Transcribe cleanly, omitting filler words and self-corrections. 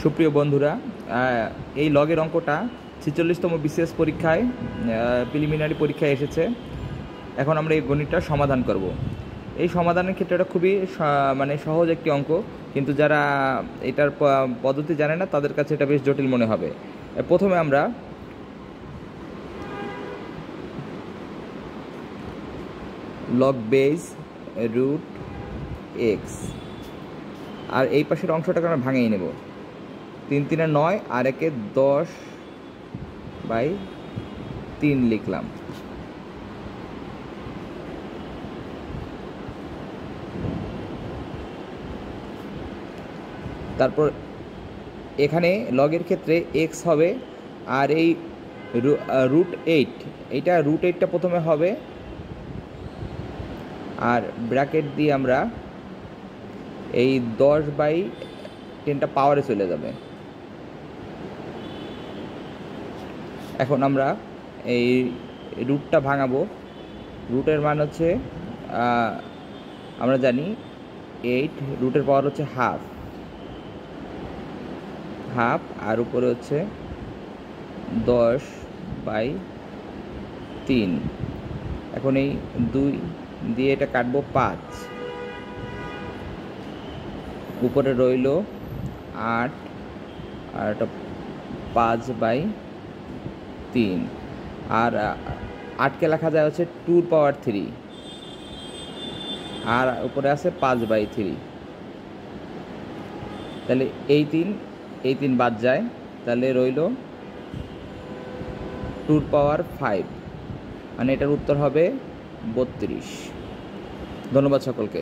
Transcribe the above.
সুপ্রিয় বন্ধুরা, এই লগের অঙ্কটা ৪৬তম বিসিএস পরীক্ষায় প্রিলিমিনারি পরীক্ষায় এসেছে। এখন আমরা এই গণিতটা সমাধান করব। এই সমাধানের ক্ষেত্রে এটা খুবই সহজ একটি অঙ্ক, কিন্তু যারা এটার পদ্ধতি জানে না তাদের কাছে এটা বেশ জটিল মনে হবে। প্রথমে আমরা লগ বেস রুট এক্স আর এই পাশের অংশটাকে আমরা ভাঙিয়ে নেব। 3 3 9 আর 1 10/3 লিখলাম। তারপর এখানে লগের ক্ষেত্রে এক্স হবে, আর এই রুট 8, এইটা রুট 8টা প্রথমে হবে, আর ব্র্যাকেট দিয়ে আমরা এই 10/10টা পাওয়ারে চলে যাবে। এখন আমরা এই রুটটা ভাঙাবো। রুটের মান হচ্ছে আমরা জানি 8, রুটের পাওয়ার হচ্ছে হাফ, আর উপরে হচ্ছে 10/3। এখন এই 2 দিয়ে এটা কাটবো 5, উপরে রইল 8 আর এটা 5/3, আর 8কে লেখা যায় হচ্ছে 2 পাওয়ার 3, আর উপরে আছে 5/3। তাহলে এই 3 বাদ যায়, তাহলে রইল 2 পাওয়ার 5, মানে এটার উত্তর হবে 32। ধন্যবাদ সকলকে।